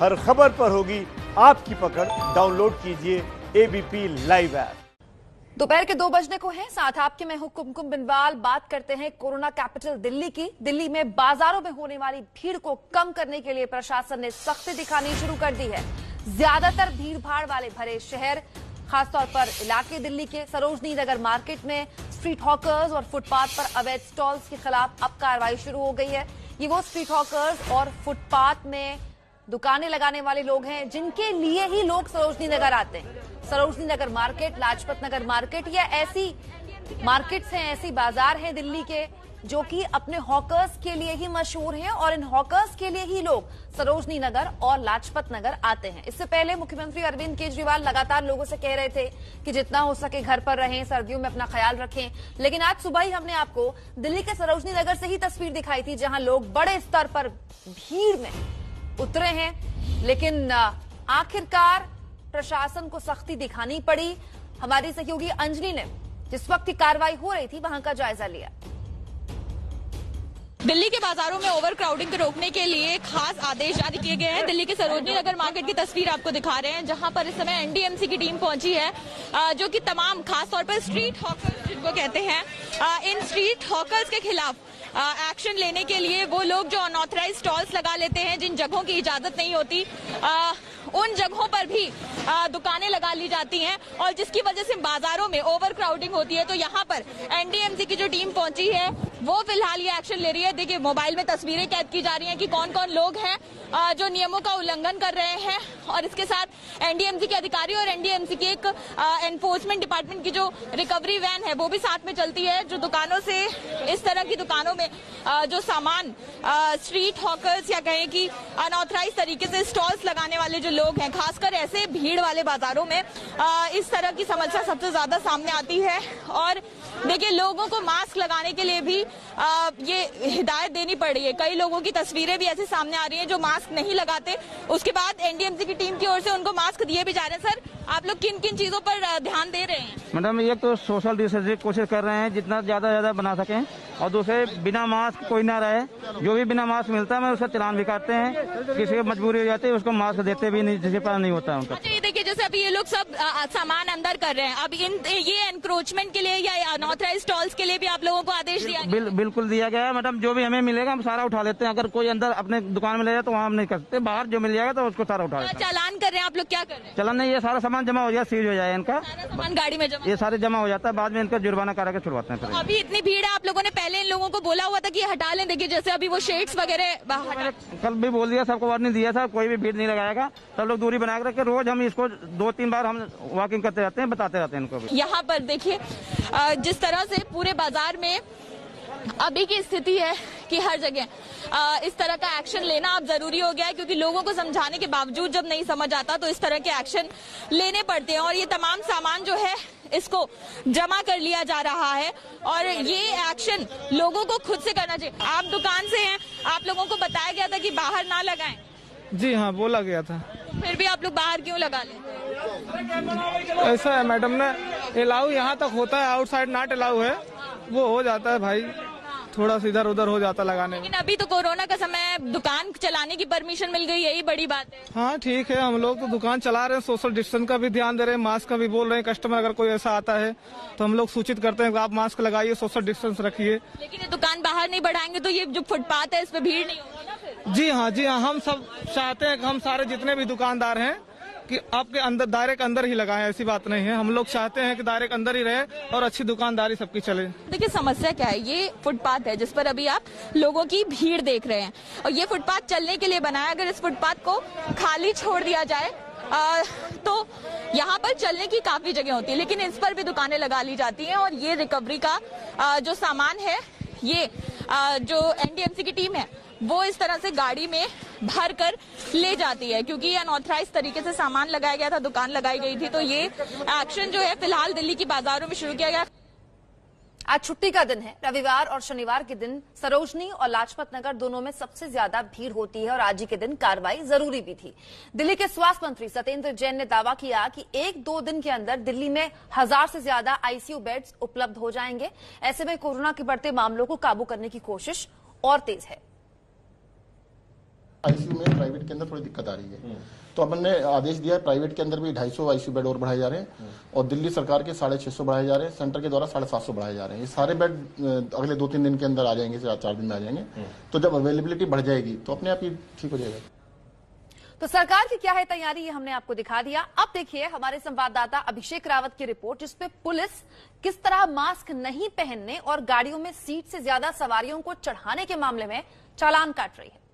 हर खबर पर होगी आपकी पकड़। डाउनलोड कीजिए एबीपी लाइव ऐप। दोपहर के 2 बजने को है। साथ आपके मैं हूं कुमकुम बिनवाल। बात करते हैं कोरोना कैपिटल दिल्ली की। दिल्ली में बाजारों में होने वाली भीड़ को कम करने के लिए प्रशासन ने सख्ती दिखानी शुरू कर दी है। ज्यादातर भीड़ भाड़ वाले भरे शहर, खासतौर पर इलाके दिल्ली के सरोजनी नगर मार्केट में स्ट्रीट हॉकर्स और फुटपाथ पर अवैध स्टॉल्स के खिलाफ अब कार्रवाई शुरू हो गई है। ये वो स्ट्रीट हॉकर्स और फुटपाथ में दुकानें लगाने वाले लोग हैं जिनके लिए ही लोग सरोजनी नगर आते हैं। सरोजनी नगर मार्केट, लाजपत नगर मार्केट या ऐसी मार्केट्स हैं, ऐसी बाजार हैं दिल्ली के जो कि अपने हॉकर्स के लिए ही मशहूर हैं और इन हॉकर्स के लिए ही लोग सरोजनी नगर और लाजपत नगर आते हैं। इससे पहले मुख्यमंत्री अरविंद केजरीवाल लगातार लोगों से कह रहे थे कि जितना हो सके घर पर रहें, सर्दियों में अपना ख्याल रखें। लेकिन आज सुबह ही हमने आपको दिल्ली के सरोजनी नगर से ही तस्वीर दिखाई थी जहां लोग बड़े स्तर पर भीड़ में उतरे हैं। लेकिन आखिरकार प्रशासन को सख्ती दिखानी पड़ी। हमारी सहयोगी अंजलि ने जिस वक्त की कार्रवाई हो रही थी वहां का जायजा लिया। दिल्ली के बाजारों में ओवर क्राउडिंग को रोकने के लिए खास आदेश जारी किए गए हैं। दिल्ली के सरोजनी नगर मार्केट की तस्वीर आपको दिखा रहे हैं जहां पर इस समय एनडीएमसी की टीम पहुंची है, जो कि तमाम खासतौर पर स्ट्रीट हॉकर्स जिनको कहते हैं, इन स्ट्रीट हॉकर्स के खिलाफ एक्शन लेने के लिए वो लोग जो अनऑथराइज स्टॉल्स लगा लेते हैं, जिन जगहों की इजाजत नहीं होती, उन जगहों पर भी दुकानें लगा ली जाती हैं और जिसकी वजह से बाजारों में ओवर क्राउडिंग होती है। तो यहाँ पर एनडीएमसी की जो टीम पहुंची है वो फिलहाल ये एक्शन ले रही है। देखिए, मोबाइल में तस्वीरें कैद की जा रही हैं कि कौन कौन लोग हैं जो नियमों का उल्लंघन कर रहे हैं और इसके साथ एनडीएमसी के अधिकारी और एनडीएमसी की एक एनफोर्समेंट डिपार्टमेंट की जो रिकवरी वैन है वो भी साथ में चलती है, जो दुकानों से, इस तरह की दुकानों में जो सामान स्ट्रीट हॉकर्स या कहें कि अनऑथराइज तरीके से स्टॉल्स लगाने वाले जो लोग हैं, खासकर ऐसे भीड़ वाले बाजारों में इस तरह की समस्या सबसे ज्यादा सामने आती है। और देखिए, लोगों को मास्क लगाने के लिए भी ये हिदायत देनी पड़ रही है। कई लोगों की तस्वीरें भी ऐसे सामने आ रही हैं जो मास्क नहीं लगाते। उसके बाद एनडीएमसी की टीम की ओर से उनको मास्क दिए भी जा रहे हैं। सर, आप लोग किन किन चीजों पर ध्यान दे रहे हैं? मैडम, ये तो सोशल डिस्टेंसिंग की कोशिश कर रहे हैं जितना ज्यादा बना सकें, और दूसरे बिना मास्क कोई ना रहे। जो भी बिना मास्क मिलता है मैं उसका चलान भी काटते हैं। किसी की मजबूरी हो जाती है उसको मास्क देते भी नहीं, जिसके पास नहीं होता है उनका। अच्छा, ये देखिए, जैसे अभी ये लोग सब सामान अंदर कर रहे हैं, अब ये एनक्रोचमेंट के लिए या अनऑथराइज स्टॉल्स के लिए भी आप लोगों को आदेश दिया गया? बिल्कुल दिया गया है मैडम। जो भी हमें मिलेगा हम सारा उठा लेते हैं। अगर कोई अंदर अपने दुकान में ले जाए तो वहाँ हम नहीं करते, बाहर जो मिल जाएगा तो उसको सारा उठा लेते हैं। चालान कर रहे हैं आप लोग? क्या कर रहे हैं? चलन नहीं, ये सारा सामान जमा हो जाए, सीज हो जाए इनका, सारा सामान गाड़ी में जमा, ये सारे जमा हो जाता है। बाद में इनका जुर्माना करा के छुड़वाते हैं। अभी इतनी भीड़ है, आप लोगों ने पहले इन लोगों को बोला हुआ था कि हटा लें? देखिए, जैसे अभी वो शेड्स वगैरह कल भी बोल दिया, सबको वार्निंग दिया था, कोई भी भीड़ नहीं लगाएगा। सब लोग दूरी बना के रखे। रोज हम इसको 2-3 बार हम वॉकिंग करते रहते हैं, बताते रहते हैं इनको भी। यहाँ पर देखिए, जिस तरह से पूरे बाजार में अभी की स्थिति है कि हर जगह इस तरह का एक्शन लेना अब जरूरी हो गया है, क्योंकि लोगों को समझाने के बावजूद जब नहीं समझ आता तो इस तरह के एक्शन लेने पड़ते हैं। और ये तमाम सामान जो है इसको जमा कर लिया जा रहा है और ये एक्शन लोगों को खुद से करना चाहिए। आप दुकान से हैं, आप लोगों को बताया गया था कि बाहर ना लगाएं? जी हाँ, बोला गया था। फिर भी आप लोग बाहर क्यों लगा लेते? ऐसा है मैडम, ने अलाउ यहाँ तक होता है, आउटसाइड नॉट अलाउ है, वो हो जाता है भाई, थोड़ा सा इधर उधर हो जाता लगाने में। लेकिन अभी तो कोरोना का समय है, दुकान चलाने की परमिशन मिल गई, यही बड़ी बात है। हाँ ठीक है, हम लोग तो दुकान चला रहे हैं, सोशल डिस्टेंस का भी ध्यान दे रहे हैं, मास्क का भी बोल रहे हैं। कस्टमर अगर कोई ऐसा आता है तो हम लोग सूचित करते हैं कि आप मास्क लगाइए, सोशल डिस्टेंस रखिए। लेकिन ये दुकान बाहर नहीं बढ़ाएंगे तो ये जो फुटपाथ है इस पे भीड़ नहीं होगी ना फिर? जी हाँ, हम सब चाहते हैं कि हम सारे जितने भी दुकानदार हैं कि आपके अंदर, दायरे के अंदर ही लगाएं। ऐसी बात नहीं है, हम लोग चाहते हैं कि दायरे के अंदर ही रहे और अच्छी दुकानदारी सबकी चले। देखिए, समस्या क्या है, ये फुटपाथ है जिस पर अभी आप लोगों की भीड़ देख रहे हैं और ये फुटपाथ चलने के लिए बना है। अगर इस फुटपाथ को खाली छोड़ दिया जाए तो यहाँ पर चलने की काफी जगह होती है, लेकिन इस पर भी दुकानें लगा ली जाती हैं और ये रिकवरी का जो सामान है, ये जो एनडीएमसी की टीम है वो इस तरह से गाड़ी में भर कर ले जाती है, क्योंकि अनऑथराइज तरीके से सामान लगाया गया था, दुकान लगाई गई थी। तो ये एक्शन जो है फिलहाल दिल्ली की बाजारों में शुरू किया गया। आज छुट्टी का दिन है। रविवार और शनिवार के दिन सरोजनी और लाजपत नगर दोनों में सबसे ज्यादा भीड़ होती है और आज ही के दिन कार्रवाई जरूरी भी थी। दिल्ली के स्वास्थ्य मंत्री सत्येंद्र जैन ने दावा किया कि 1-2 दिन के अंदर दिल्ली में 1000 से ज्यादा आईसीयू बेड्स उपलब्ध हो जाएंगे। ऐसे में कोरोना के बढ़ते मामलों को काबू करने की कोशिश और तेज है। आईसीयू में प्राइवेट के अंदर थोड़ी दिक्कत आ रही है, तो अब हमने आदेश दिया है प्राइवेट के अंदर भी 250 आईसीयू बेड और बढ़ाए जा रहे हैं और दिल्ली सरकार के 650 बढ़ाए जा रहे हैं, सेंटर के द्वारा 750 बढ़ाए जा रहे हैं। ये सारे बेड अगले 2-3 दिन के अंदर आ जाएंगे, 4 दिन में आ जाएंगे। तो जब अवेलेबिलिटी बढ़ जाएगी तो अपने आप ही ठीक हो जाएगा। तो सरकार की क्या है तैयारी, ये हमने आपको दिखा दिया। अब देखिए हमारे संवाददाता अभिषेक रावत की रिपोर्ट, जिसपे पुलिस किस तरह मास्क नहीं पहनने और गाड़ियों में सीट से ज्यादा सवारियों को चढ़ाने के मामले में चालान काट रही है।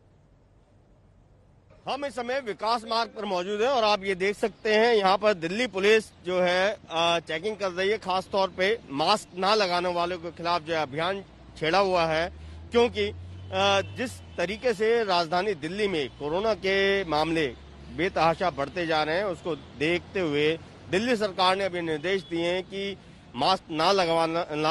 हम इस समय विकास मार्ग पर मौजूद हैं और आप ये देख सकते हैं यहाँ पर दिल्ली पुलिस जो है चेकिंग कर रही है। खास तौर पे मास्क ना लगाने वालों के खिलाफ जो है अभियान छेड़ा हुआ है, क्योंकि जिस तरीके से राजधानी दिल्ली में कोरोना के मामले बेतहाशा बढ़ते जा रहे हैं, उसको देखते हुए दिल्ली सरकार ने अभी निर्देश दिए हैं कि मास्क ना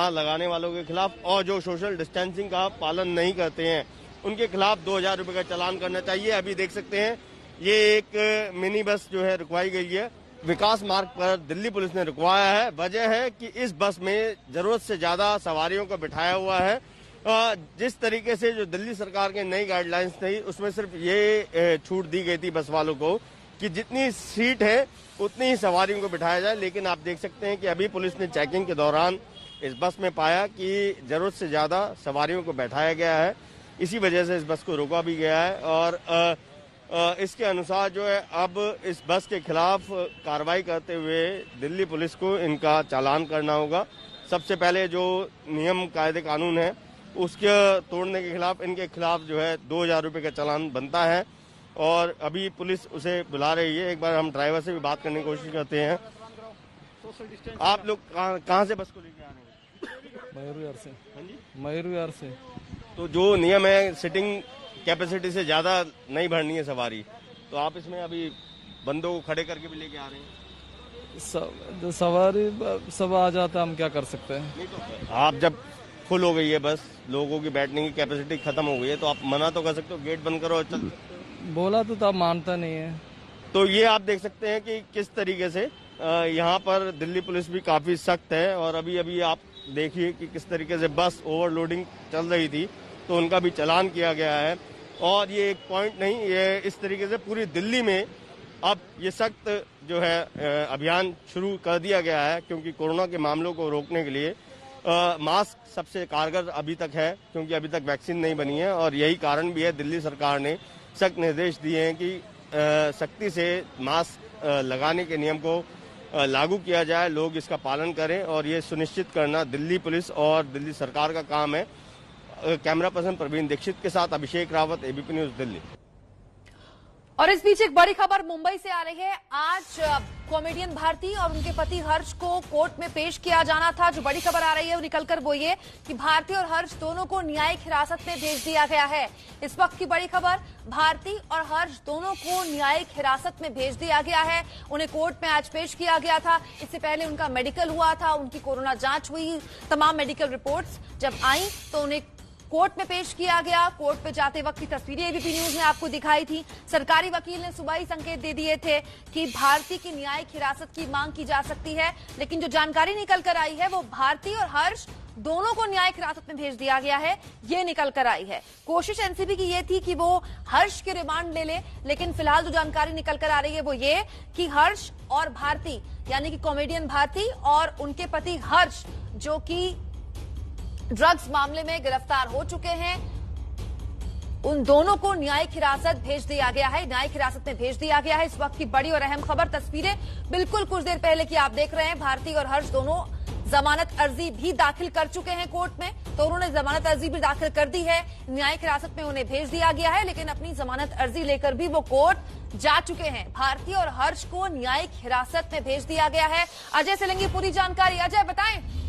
लगाने वालों के खिलाफ और जो सोशल डिस्टेंसिंग का पालन नहीं करते हैं उनके खिलाफ 2000 रुपए का चालान करना चाहिए। अभी देख सकते हैं ये एक मिनी बस जो है रुकवाई गई है, विकास मार्ग पर दिल्ली पुलिस ने रुकवाया है। वजह है कि इस बस में जरूरत से ज्यादा सवारियों को बिठाया हुआ है। जिस तरीके से जो दिल्ली सरकार के नई गाइडलाइंस थी उसमें सिर्फ ये छूट दी गई थी बस वालों को कि जितनी सीट है उतनी ही सवारियों को बिठाया जाए, लेकिन आप देख सकते हैं कि अभी पुलिस ने चेकिंग के दौरान इस बस में पाया कि जरूरत से ज्यादा सवारियों को बैठाया गया है। इसी वजह से इस बस को रोका भी गया है और इसके अनुसार जो है अब इस बस के खिलाफ कार्रवाई करते हुए दिल्ली पुलिस को इनका चालान करना होगा। सबसे पहले जो नियम कायदे कानून है उसके तोड़ने के खिलाफ इनके खिलाफ जो है 2000 रुपए का चालान बनता है और अभी पुलिस उसे बुला रही है। एक बार हम ड्राइवर से भी बात करने की कोशिश करते हैं। आप लोग कहाँ से बस को लेके आ रहे हैं? मयूर विहार से। हाँ जी, मयूर विहार से। तो जो नियम है सिटिंग कैपेसिटी से ज्यादा नहीं भरनी है सवारी, तो आप इसमें अभी बंदों को खड़े करके भी लेके आ रहे हैं। सवारी सब आ जाता, हम क्या कर सकते हैं। नहीं तो आप जब फुल हो गई है बस, लोगों की बैठने की कैपेसिटी खत्म हो गई है, तो आप मना तो कर सकते हो, गेट बंद करो और चल। बोला तो आप मानता नहीं है। तो ये आप देख सकते हैं कि किस तरीके से यहाँ पर दिल्ली पुलिस भी काफी सख्त है और अभी आप देखिए कि किस तरीके से बस ओवरलोडिंग चल रही थी तो उनका भी चालान किया गया है। और ये एक पॉइंट नहीं, ये इस तरीके से पूरी दिल्ली में अब ये सख्त जो है अभियान शुरू कर दिया गया है, क्योंकि कोरोना के मामलों को रोकने के लिए मास्क सबसे कारगर अभी तक है, क्योंकि अभी तक वैक्सीन नहीं बनी है। और यही कारण भी है दिल्ली सरकार ने सख्त निर्देश दिए हैं कि सख्ती से मास्क लगाने के नियम को लागू किया जाए, लोग इसका पालन करें और ये सुनिश्चित करना दिल्ली पुलिस और दिल्ली सरकार का काम है। कैमरा पर्सन प्रवीण दीक्षित के साथ अभिषेक रावत, एबीपी न्यूज, दिल्ली। और इस बीच एक बड़ी खबर मुंबई से आ रही है। आज कॉमेडियन भारती और उनके पति हर्ष को कोर्ट में पेश किया जाना था। जो बड़ी खबर आ रही है वो निकलकर वो ये कि भारती और हर्ष दोनों को न्यायिक हिरासत में भेज दिया गया है। इस वक्त की बड़ी खबर, भारती और हर्ष दोनों को न्यायिक हिरासत में भेज दिया गया है। उन्हें कोर्ट में आज पेश किया गया था। इससे पहले उनका मेडिकल हुआ था, उनकी कोरोना जांच हुई। तमाम मेडिकल रिपोर्ट्स जब आई तो उन्हें कोर्ट में पेश किया गया। कोर्ट पे जाते वक्त की तस्वीरें एबीपी न्यूज ने आपको दिखाई थी। सरकारी वकील ने सुबह ही संकेत दे दिए थे कि भारती की न्यायिक हिरासत की मांग की जा सकती है, लेकिन जो जानकारी निकल कर आई है वो भारती और हर्ष दोनों को न्यायिक हिरासत में भेज दिया गया है, ये निकल कर आई है। कोशिश एनसीबी की ये थी कि वो हर्ष के रिमांड ले ले, लेकिन फिलहाल जो जानकारी निकल कर आ रही है वो ये कि हर्ष और भारती यानी कि कॉमेडियन भारती और उनके पति हर्ष, जो कि ड्रग्स मामले में गिरफ्तार हो चुके हैं, उन दोनों को न्यायिक हिरासत भेज दिया गया है। न्यायिक हिरासत में भेज दिया गया है। इस वक्त की बड़ी और अहम खबर, तस्वीरें बिल्कुल कुछ देर पहले की आप देख रहे हैं। भारती और हर्ष दोनों जमानत अर्जी भी दाखिल कर चुके हैं कोर्ट में, तो उन्होंने जमानत अर्जी भी दाखिल कर दी है। न्यायिक हिरासत में उन्हें भेज दिया गया है, लेकिन अपनी जमानत अर्जी लेकर भी वो कोर्ट जा चुके हैं। भारती और हर्ष को न्यायिक हिरासत में भेज दिया गया है। अजय से लेंगे पूरी जानकारी। अजय, बताएं।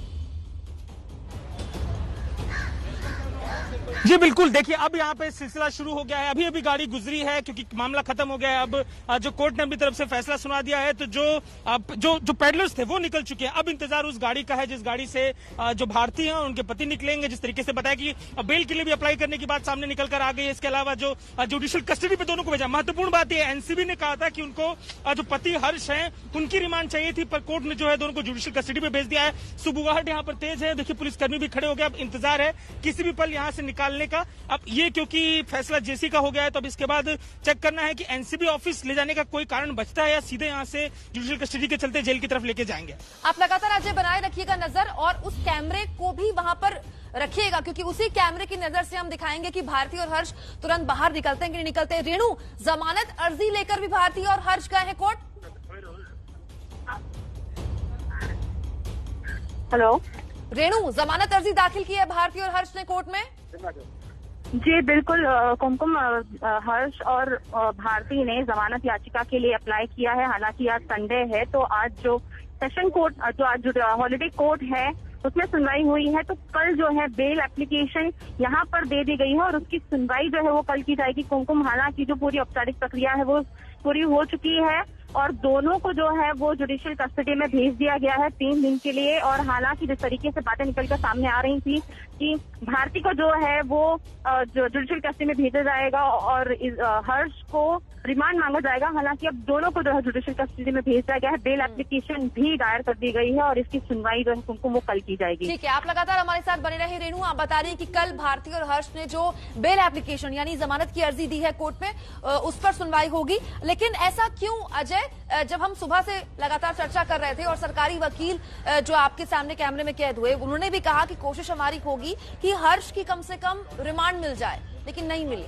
जी बिल्कुल, देखिए अब यहाँ पे सिलसिला शुरू हो गया है। अभी अभी गाड़ी गुजरी है क्योंकि मामला खत्म हो गया है। अब जो कोर्ट ने अपनी तरफ से फैसला सुना दिया है, तो जो पेडलर्स थे वो निकल चुके हैं। अब इंतजार उस गाड़ी का है जिस गाड़ी से जो भारती हैं और उनके पति निकलेंगे। जिस तरीके से बताया कि बेल के लिए भी अप्लाई करने की बात सामने निकल कर आ गई है। इसके अलावा जो जुडिशियल कस्टडी पे दोनों को भेजा। महत्वपूर्ण बात यह, एनसीबी ने कहा था कि उनको जो पति हर्ष हैं उनकी रिमांड चाहिए थी, पर कोर्ट ने जो है दोनों को जुडिशियल कस्टडी पे भेज दिया है। सुबुगाहट यहाँ पर तेज है। देखिए पुलिसकर्मी भी खड़े हो गए। अब इंतजार है किसी भी पल यहाँ से निकाल निकलने का। अब ये क्योंकि फैसला जेसी का हो गया है तो अब इसके बाद चेक करना है कि एनसीबी ऑफिस ले जाने का कोई कारण बचता है या सीधे यहाँ से जुडिशियल कस्टडी के चलते जेल की तरफ लेके जाएंगे। आप लगातार अजय बनाए रखिएगा नजर और उस कैमरे को भी वहां पर रखिएगा, क्योंकि उसी कैमरे की नजर से हम दिखाएंगे कि भारती और हर्ष तुरंत बाहर निकलते हैं कि नहीं निकलते। रेणु, जमानत अर्जी लेकर भी भारती और हर्ष गए हैं कोर्ट। हेलो रेणु, जमानत अर्जी दाखिल की है भारती और हर्ष ने कोर्ट में। जी बिल्कुल, कुमकुम, हर्ष और भारती ने जमानत याचिका के लिए अप्लाई किया है। हालांकि आज संडे है तो आज जो सेशन कोर्ट, जो आज हॉलिडे कोर्ट है उसमें सुनवाई हुई है, तो कल जो है बेल एप्लीकेशन यहाँ पर दे दी गई है और उसकी सुनवाई जो है वो कल की जाएगी। कुमकुम, हालांकि जो पूरी औपचारिक प्रक्रिया है वो पूरी हो चुकी है और दोनों को जो है वो जुडिशियल कस्टडी में भेज दिया गया है 3 दिन के लिए। और हालांकि जिस तरीके से बातें निकलकर सामने आ रही थी कि भारती को जो है वो जो जुडिशियल कस्टडी में भेजा जाएगा और हर्ष को रिमांड मांगा जाएगा, हालांकि अब दोनों को जो है जुडिशियल कस्टडी में भेज दिया गया है। बेल एप्लीकेशन भी दायर कर दी गई है और इसकी सुनवाई जो है कुमकुम वो कल की जाएगी। ठीक है, आप लगातार हमारे साथ बने रहे। रेणु, आप बता रही हैं कि कल भारती और हर्ष ने जो बेल एप्लीकेशन यानी जमानत की अर्जी दी है कोर्ट में, उस पर सुनवाई होगी। लेकिन ऐसा क्यों अजय, जब हम सुबह से लगातार चर्चा कर रहे थे और सरकारी वकील जो आपके सामने कैमरे में कैद हुए उन्होंने भी कहा कि कोशिश हमारी होगी कि हर्ष की कम से कम रिमांड मिल जाए, लेकिन नहीं मिली।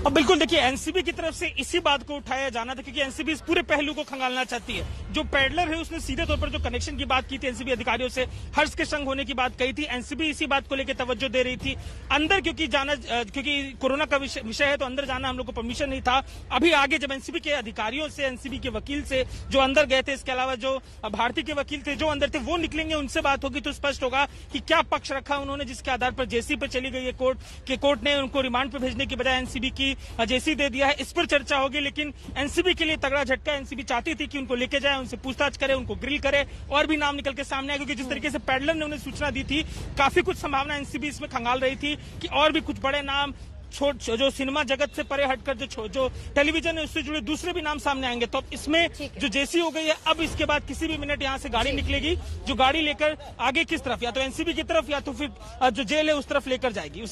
अब बिल्कुल देखिए, एनसीबी की तरफ से इसी बात को उठाया जाना था क्योंकि एनसीबी इस पूरे पहलू को खंगालना चाहती है। जो पेडलर है उसने सीधे तौर पर जो कनेक्शन की बात की थी एनसीबी अधिकारियों से, हर्ष के संग होने की बात कही थी, एनसीबी इसी बात को लेकर तवज्जो दे रही थी। अंदर क्योंकि कोरोना का विषय है तो अंदर जाना हम लोग को परमिशन नहीं था। अभी आगे जब एनसीबी के अधिकारियों से, एनसीबी के वकील से जो अंदर गए थे, इसके अलावा जो भारतीय के वकील थे जो अंदर थे वो निकलेंगे, उनसे बात होगी तो स्पष्ट होगा कि क्या पक्ष रखा उन्होंने, जिसके आधार पर जेसी पर चली गई है कोर्ट ने उनको रिमांड पर भेजने की बजाय एनसीबी की जेसी दे दिया है। इस पर चर्चा होगी, लेकिन एनसीबी के लिए तगड़ा झटका। एनसीबी चाहती थी कि उनको लेके जाए, उनसे पूछताछ करे, उनको ग्रिल करे और भी नाम निकल के सामने आए, क्योंकि जिस तरीके से पेडलर ने उन्हें सूचना दी थी काफी कुछ संभावना एनसीबी इसमें खंगाल रही थी कि और भी कुछ बड़े नाम जो सिनेमा जगत से परे हटकर जो टेलीविजन है उससे जुड़े दूसरे भी नाम सामने आएंगे। तो अब इसमें जो जेसी हो गई है, अब इसके बाद किसी भी मिनट यहाँ से गाड़ी निकलेगी जो गाड़ी लेकर आगे किस तरफ, या तो एनसीबी की तरफ या तो फिर जो जेल है उस तरफ लेकर जाएगी।